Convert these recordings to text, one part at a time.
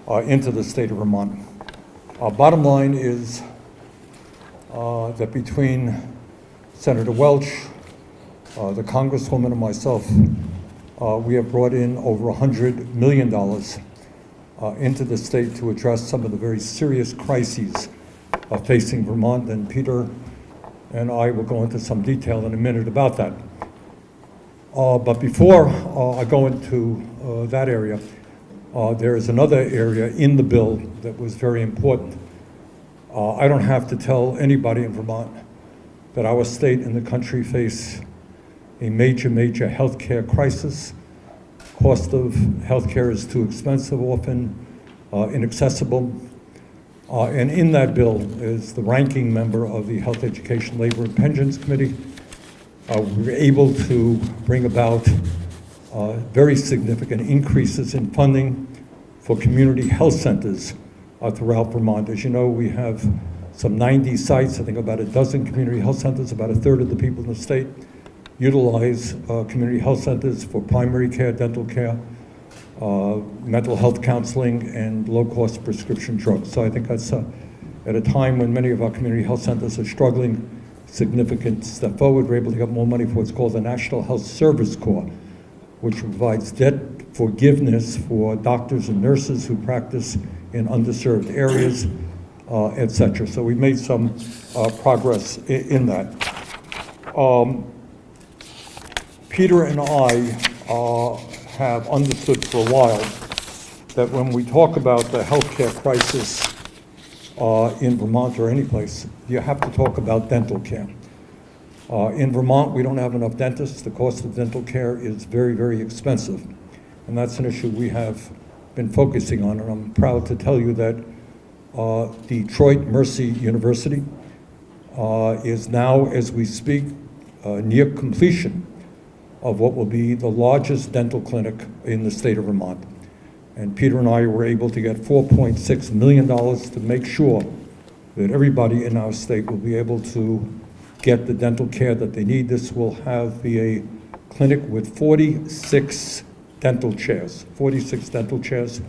into the state of Vermont. Bottom line is that between Senator Welch, the Congresswoman, and myself, we have brought in over $100 million into the state to address some of the very serious crises facing Vermont, and Peter and I will go into some detail in a minute about that. But before I go into that area, there is another area in the bill that was very important. I don't have to tell anybody in Vermont that our state and the country face a major, major healthcare crisis. Cost of healthcare is too expensive, often inaccessible. And in that bill is the ranking member of the Health, Education, Labor, and Pensions Committee. We were able to bring about very significant increases in funding for community health centers throughout Vermont. As you know, we have some 90 sites, I think about a dozen community health centers. About a third of the people in the state utilize community health centers for primary care, dental care, mental health counseling, and low-cost prescription drugs. So I think that's at a time when many of our community health centers are struggling, significant step forward. We're able to get more money for what's called the National Health Service Corps, which provides debt forgiveness for doctors and nurses who practice in underserved areas, et cetera. So we made some progress in that. Peter and I have understood for a while that when we talk about the healthcare crisis in Vermont or any place, you have to talk about dental care. In Vermont, we don't have enough dentists. The cost of dental care is very, very expensive. And that's an issue we have been focusing on. And I'm proud to tell you that Detroit Mercy University is now, as we speak, near completion of what will be the largest dental clinic in the state of Vermont. And Peter and I were able to get $4.6 million to make sure that everybody in our state will be able to get the dental care that they need. This will be a clinic with 46 dental chairs, 46 dental chairs.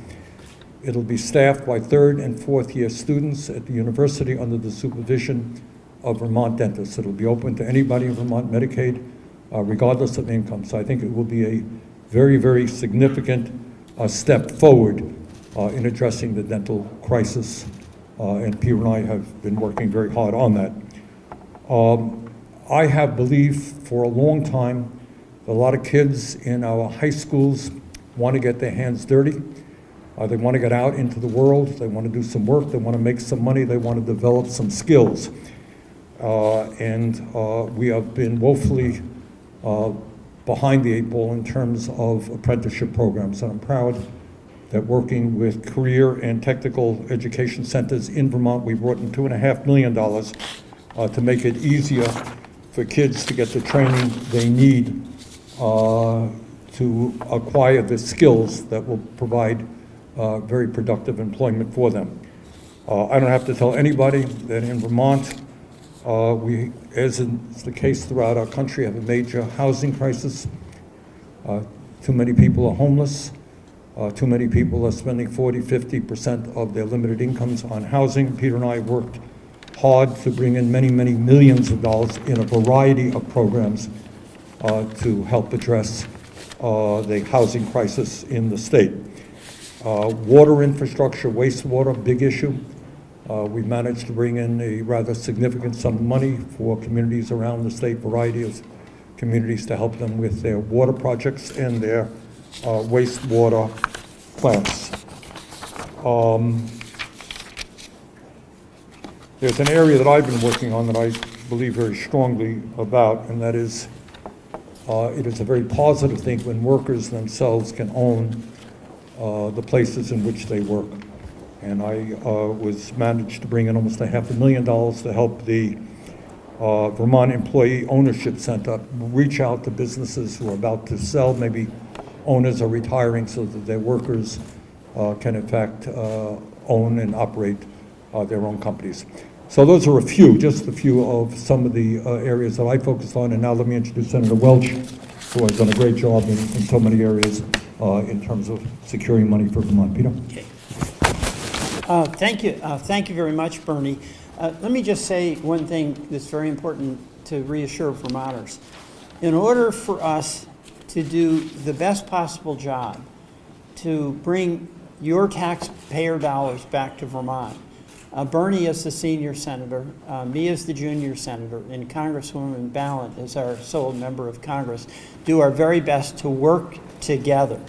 It'll be staffed by third and fourth year students at the university under the supervision of Vermont dentists. It'll be open to anybody in Vermont, Medicaid, regardless of income. So I think it will be a very, very significant step forward in addressing the dental crisis. And Peter and I have been working very hard on that. I have believed for a long time that a lot of kids in our high schools want to get their hands dirty. They want to get out into the world. They want to do some work. They want to make some money. They want to develop some skills. And we have been woefully behind the eight ball in terms of apprenticeship programs. And I'm proud that working with career and technical education centers in Vermont, we brought in $2.5 million to make it easier for kids to get the training they need to acquire the skills that will provide very productive employment for them. I don't have to tell anybody that in Vermont, we, as is the case throughout our country, have a major housing crisis. Too many people are homeless. Too many people are spending 40–50% of their limited incomes on housing. Peter and I worked hard to bring in many, many millions of dollars in a variety of programs to help address the housing crisis in the state. Water infrastructure, wastewater, big issue. We managed to bring in a rather significant sum of money for communities around the state, variety of communities, to help them with their water projects and their wastewater plants. There's an area that I've been working on that I believe very strongly about, and that is it is a very positive thing when workers themselves can own the places in which they work. And I managed to bring in almost $500,000 to help the Vermont Employee Ownership Center reach out to businesses who are about to sell. Maybe owners are retiring so that their workers can in fact own and operate their own companies. So those are just a few of some of the areas that I focused on. And now let me introduce Senator Welch, who has done a great job in so many areas in terms of securing money for Vermont. Peter? Okay. Thank you. Thank you very much, Bernie. Let me just say one thing that's very important to reassure Vermonters. In order for us to do the best possible job to bring your taxpayer dollars back to Vermont, Bernie as the senior senator, me as the junior senator, and Congresswoman Ballant as our sole member of Congress, do our very best to work together.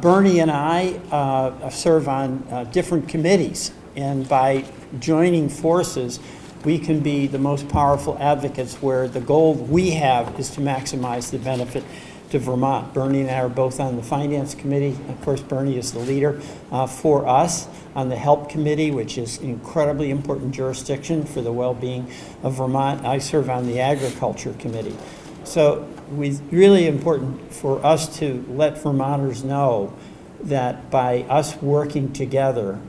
Bernie and I serve on different committees, and by joining forces, we can be the most powerful advocates where the goal we have is to maximize the benefit to Vermont. Bernie and I are both on the Finance Committee. Of course, Bernie is the leader for us on the Help Committee, which is an incredibly important jurisdiction for the well-being of Vermont. I serve on the Agriculture Committee. So it's really important for us to let Vermonters know that by us working together,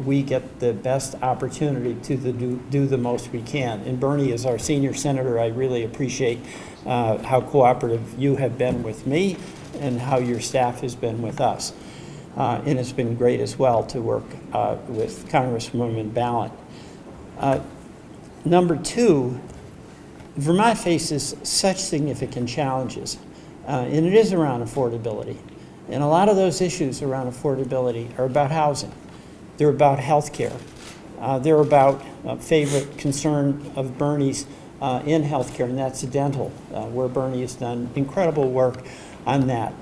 we get the best opportunity to do the most we can. And Bernie, as our senior senator, I really appreciate how cooperative you have been with me and how your staff has been with us. And it's been great as well to work with Congresswoman Ballant. Number two, Vermont faces such significant challenges, and it is around affordability. And a lot of those issues around affordability are about housing. They're about health care. They're about a favorite concern of Bernie's in health care, and that's dental, where Bernie has done incredible work on that.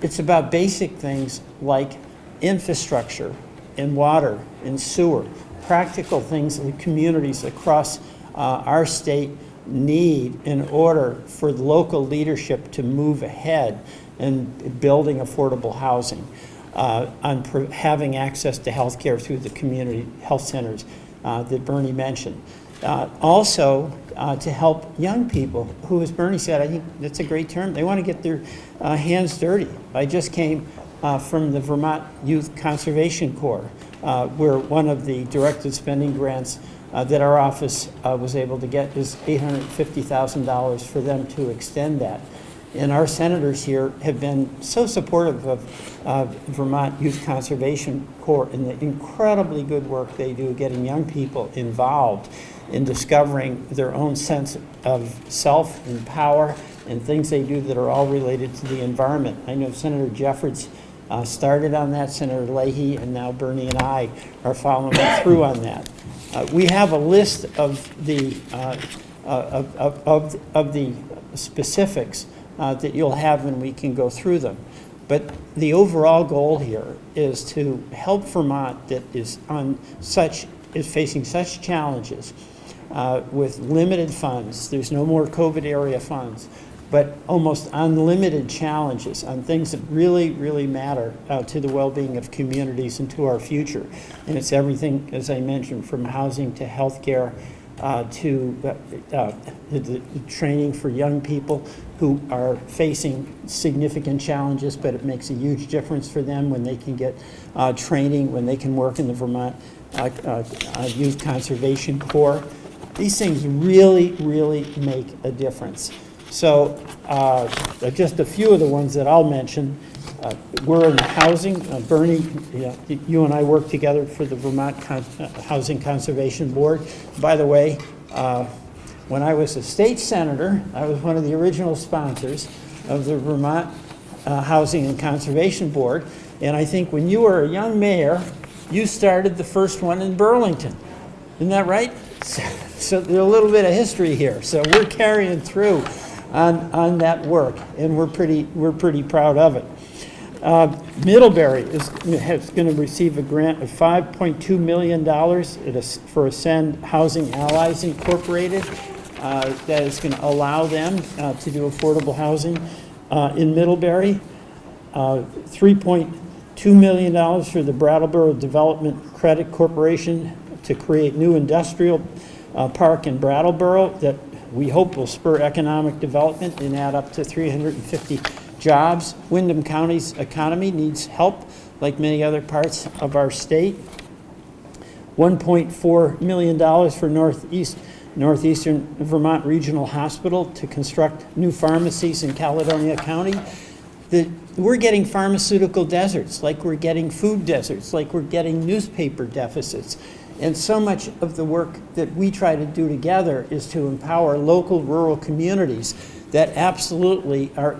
It's about basic things like infrastructure and water and sewer, practical things that communities across our state need in order for local leadership to move ahead in building affordable housing. On having access to health care through the community health centers that Bernie mentioned. Also, to help young people who, as Bernie said, I think that's a great term, they want to get their hands dirty. I just came from the Vermont Youth Conservation Corps, where one of the directed spending grants that our office was able to get is $850,000 for them to extend that. And our senators here have been so supportive of Vermont Youth Conservation Corps and the incredibly good work they do getting young people involved in discovering their own sense of self and power and things they do that are all related to the environment. I know Senator Jeffords started on that, Senator Leahy, and now Bernie and I are following through on that. We have a list of the specifics that you'll have, and we can go through them. But the overall goal here is to help Vermont that is facing such challenges with limited funds. There's no more COVID area funds, but almost unlimited challenges on things that really, really matter to the well-being of communities and to our future. And it's everything, as I mentioned, from housing to healthcare, to the training for young people who are facing significant challenges, but it makes a huge difference for them when they can get training, when they can work in the Vermont Youth Conservation Corps. These things really, really make a difference. So just a few of the ones that I'll mention. We're in housing. Bernie, you and I work together for the Vermont Housing Conservation Board. By the way, when I was a state senator, I was one of the original sponsors of the Vermont Housing and Conservation Board. And I think when you were a young mayor, you started the first one in Burlington. Isn't that right? So there's a little bit of history here. So we're carrying through on that work, and we're pretty proud of it. Middlebury is going to receive a grant of $5.2 million for Ascend Housing Allies Incorporated. That is going to allow them to do affordable housing in Middlebury. $3.2 million for the Brattleboro Development Credit Corporation to create new industrial park in Brattleboro that we hope will spur economic development and add up to 350 jobs. Windham County's economy needs help, like many other parts of our state. $1.4 million for Northeastern Vermont Regional Hospital to construct new pharmacies in Caledonia County. that we're getting pharmaceutical deserts, like we're getting food deserts, like we're getting newspaper deficits. And so much of the work that we try to do together is to empower local rural communities that absolutely are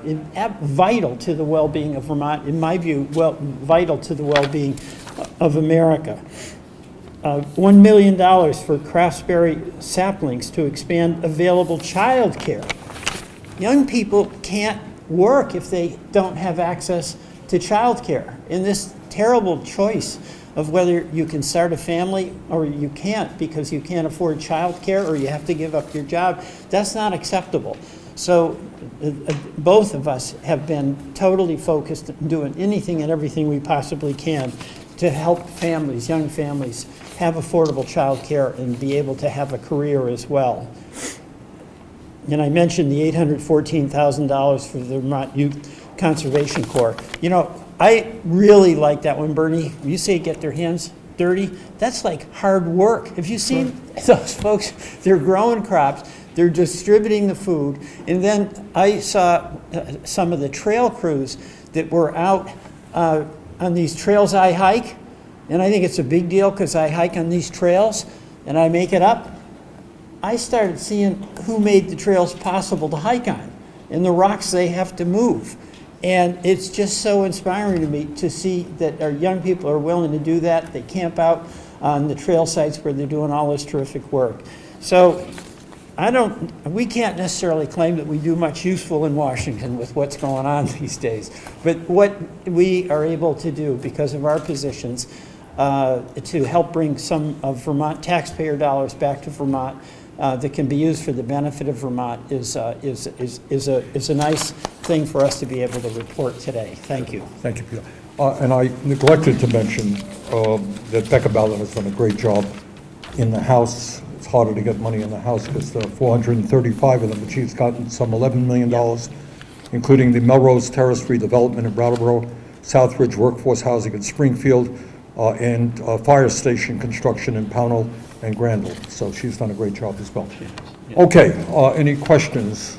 vital to the well-being of Vermont, in my view, vital to the well-being of America. $1 million for craftsberry saplings to expand available child care. Young people can't work if they don't have access to child care. In this terrible choice of whether you can start a family or you can't because you can't afford child care or you have to give up your job, that's not acceptable. So both of us have been totally focused on doing anything and everything we possibly can to help families, young families, have affordable child care and be able to have a career as well. And I mentioned the $814,000 for the Vermont Youth Conservation Corps. You know, I really like that one, Bernie. You say get their hands dirty. That's like hard work. Have you seen those folks? They're growing crops. They're distributing the food. And then I saw some of the trail crews that were out on these trails I hike. And I think it's a big deal because I hike on these trails and I make it up. I started seeing who made the trails possible to hike on and the rocks they have to move. And it's just so inspiring to me to see that our young people are willing to do that. They camp out on the trail sites where they're doing all this terrific work. So we can't necessarily claim that we do much useful in Washington with what's going on these days. But what we are able to do because of our positions to help bring some of Vermont taxpayer dollars back to Vermont that can be used for the benefit of Vermont is a nice thing for us to be able to report today. Thank you. Thank you, Peter. And I neglected to mention that Becca Ballard has done a great job in the House. It's harder to get money in the House because there are 435 of them, but she's gotten some $11 million, including the Melrose Terrace redevelopment in Brattleboro, Southridge Workforce Housing in Springfield, and fire station construction in Pownell and Granville. So she's done a great job as well. Okay, any questions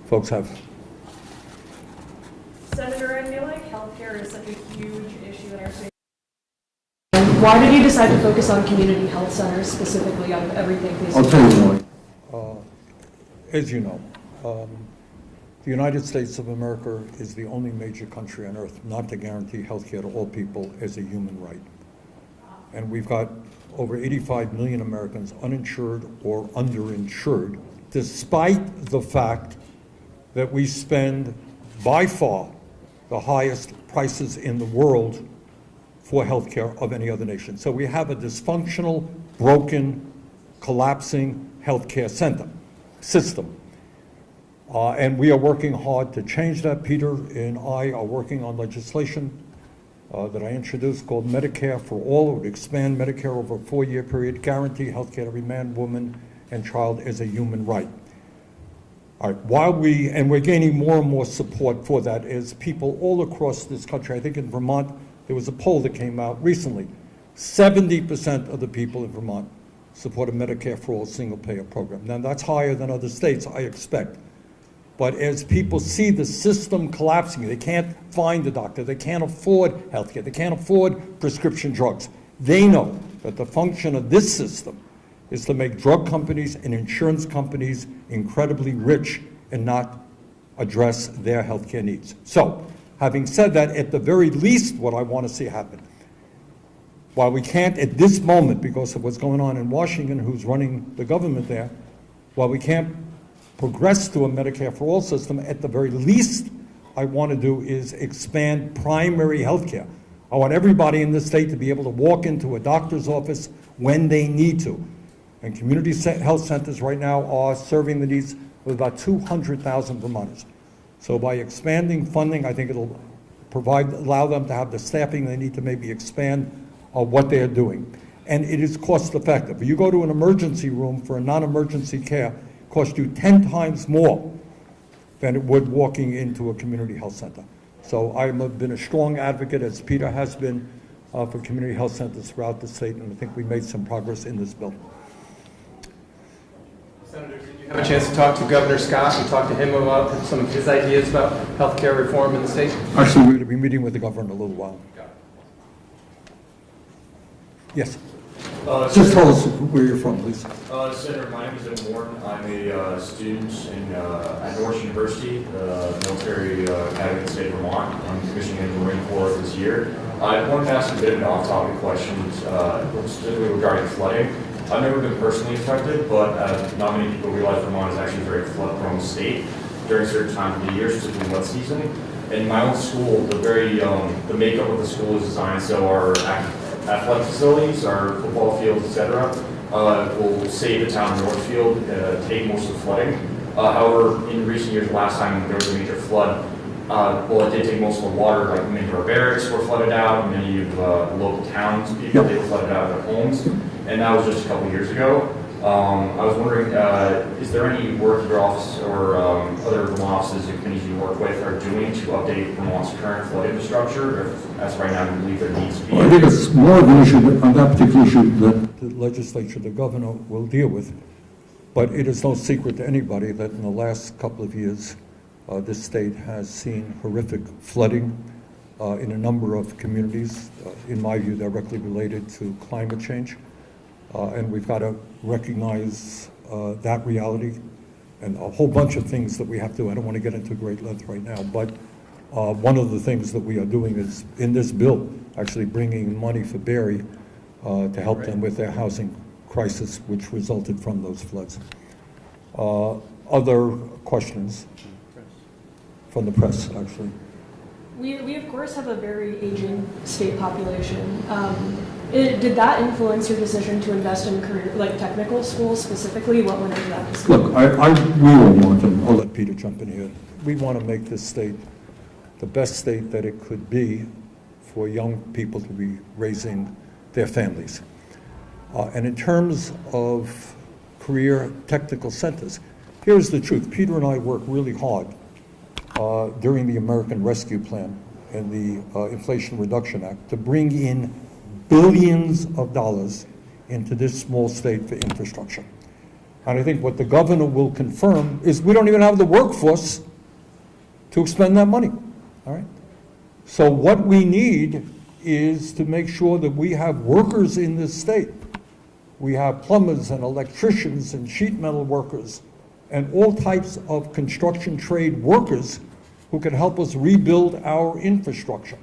folks have? Senator, I feel like healthcare is such a huge issue in our state. Why did you decide to focus on community health centers specifically out of everything? I'll tell you why. As you know, the United States of America is the only major country on earth not to guarantee health care to all people as a human right. And we've got over 85 million Americans uninsured or underinsured, despite the fact that we spend by far the highest prices in the world for health care of any other nation. So we have a dysfunctional, broken, collapsing healthcare system. And we are working hard to change that. Peter and I are working on legislation that I introduced called Medicare for All. It would expand Medicare over a 4-year period, guarantee health care to every man, woman, and child as a human right. All right, and we're gaining more and more support for that as people all across this country. I think in Vermont, there was a poll that came out recently. 70% of the people in Vermont support a Medicare for All single-payer program. Now, that's higher than other states, I expect. But as people see the system collapsing, they can't find a doctor, they can't afford health care, they can't afford prescription drugs. They know that the function of this system is to make drug companies and insurance companies incredibly rich and not address their health care needs. So, having said that, at the very least, what I want to see happen, while we can't at this moment, because of what's going on in Washington, who's running the government there, while we can't progress to a Medicare for All system, at the very least I want to do is expand primary health care. I want everybody in this state to be able to walk into a doctor's office when they need to. And community health centers right now are serving the needs of about 200,000 Vermonters. So by expanding funding, I think it'll allow them to have the staffing they need to maybe expand what they're doing. And it is cost effective. If you go to an emergency room for a non-emergency care, it costs you 10 times more than it would walking into a community health center. So I've been a strong advocate, as Peter has been, for community health centers throughout the state, and I think we made some progress in this bill. Senator, did you have Have a chance to talk to Governor Scott and talk to him about some of his ideas about healthcare reform in the state? Actually, we're going to be meeting with the governor in a little while. Yes. Just tell us where you're from, please. Senator, my name is Ed Warren. I'm a student at Norwich University, the military academy in the state of Vermont. I'm commissioning in the Marine Corps this year. I wanted to ask a bit of an off-topic question, specifically regarding flooding. I've never been personally affected, but not many people realize Vermont is actually a very flood-prone state during certain times of the year, specifically wet season. In my own school, the makeup of the school is designed so our athletic facilities, our football fields, etc., will save the town of Northfield, take most of the flooding. However, in recent years, last time there was a major flood, it did take most of the water, like many of our barracks were flooded out, many of the local towns, people, they were flooded out of their homes, and that was just a couple years ago. I was wondering, is there any work your office or other Vermont offices or committees you work with are doing to update Vermont's current flood infrastructure? Or if, as right now, you believe there needs to be? I think it's more of an issue on that particular issue that The legislature, the governor will deal with. But it is no secret to anybody that in the last couple of years, this state has seen horrific flooding in a number of communities, in my view, directly related to climate change. And we've got to recognize that reality and a whole bunch of things that we have to do. I don't want to get into great length right now, but one of the things that we are doing is, in this bill, actually bringing money for Barry to help them with their housing crisis, which resulted from those floods. Other questions from the press, actually? We of course have a very aging state population. Did that influence your decision to invest in career, like technical schools specifically? What went into that decision? Look, we all want, and I'll let Peter jump in here, we want to make this state the best state that it could be for young people to be raising their families. And in terms of career technical centers, here's the truth. Peter and I worked really hard during the American Rescue Plan and the Inflation Reduction Act to bring in billions of dollars into this small state for infrastructure. And I think what the governor will confirm is we don't even have the workforce to expend that money, all right? So what we need is to make sure that we have workers in this state. We have plumbers and electricians and sheet metal workers and all types of construction trade workers who can help us rebuild our infrastructure.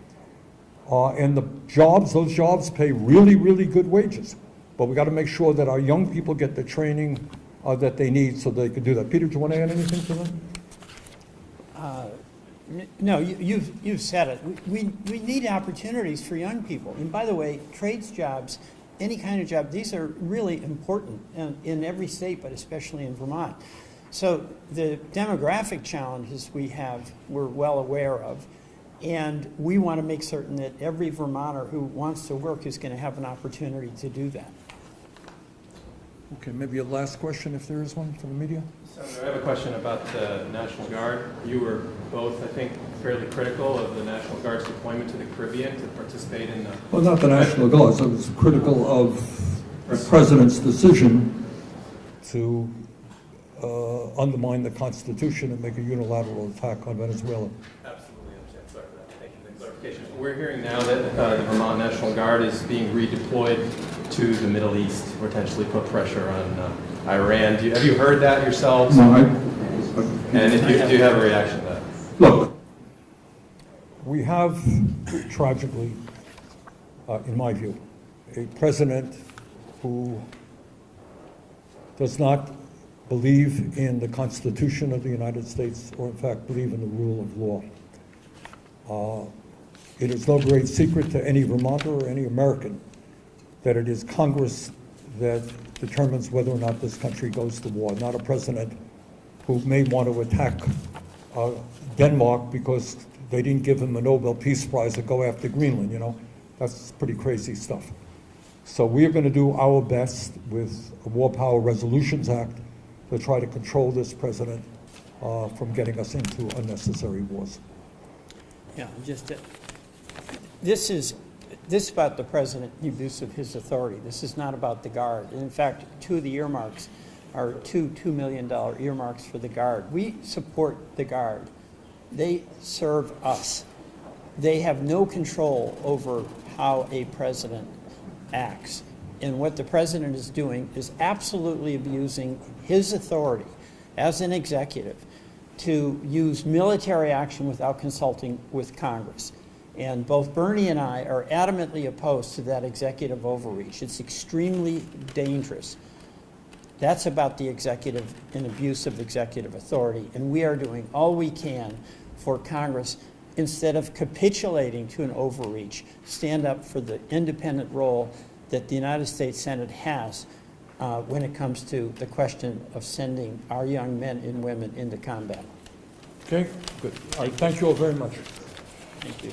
And the jobs, those jobs pay really, really good wages. But we got to make sure that our young people get the training that they need so they can do that. Peter, do you want to add anything to that? No, you've said it. We need opportunities for young people. And by the way, trades jobs, any kind of job, these are really important in every state, but especially in Vermont. So the demographic challenges we have, we're well aware of. And we want to make certain that every Vermonter who wants to work is going to have an opportunity to do that. Okay, maybe a last question if there is one from the media. Senator, I have a question about the National Guard. You were both, I think, fairly critical of the National Guard's deployment to the Caribbean to participate in the... Well, not the National Guard. I was critical of the president's decision to undermine the Constitution and make a unilateral attack on Venezuela. Absolutely understand. Sorry for that. Thank you for the clarification. We're hearing now that the Vermont National Guard is being redeployed to the Middle East, potentially put pressure on Iran. Have you heard that yourselves? no, And if you do have a reaction to that? Look, we have, tragically, in my view, a president who does not believe in the Constitution of the United States or, in fact, believe in the rule of law. It is no great secret to any Vermonter or any American that it is Congress that determines whether or not this country goes to war, not a president who may want to attack Denmark because they didn't give him a Nobel Peace Prize to go after Greenland, you know. That's pretty crazy stuff. So we are going to do our best with the War Power Resolutions Act to try to control this president from getting us into unnecessary wars. Yeah, this is about the president, the abuse of his authority. This is not about the Guard. And in fact, two of the earmarks are $2 million earmarks for the Guard. We support the Guard. They serve us. They have no control over how a president acts. And what the president is doing is absolutely abusing his authority as an executive to use military action without consulting with Congress. And both Bernie and I are adamantly opposed to that executive overreach. It's extremely dangerous. That's about the executive and abuse of executive authority. And we are doing all we can for Congress, instead of capitulating to an overreach, stand up for the independent role that the United States Senate has when it comes to the question of sending our young men and women into combat. Okay, good. All right, thank you all very much. Thank you.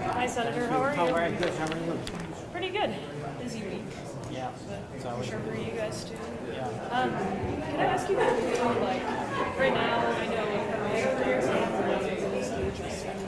Hi, Senator. How are you? How are you? Good. How are you? Pretty good. Busy week. Yeah. But I'm sure for you guys too. Yeah. Can I ask you about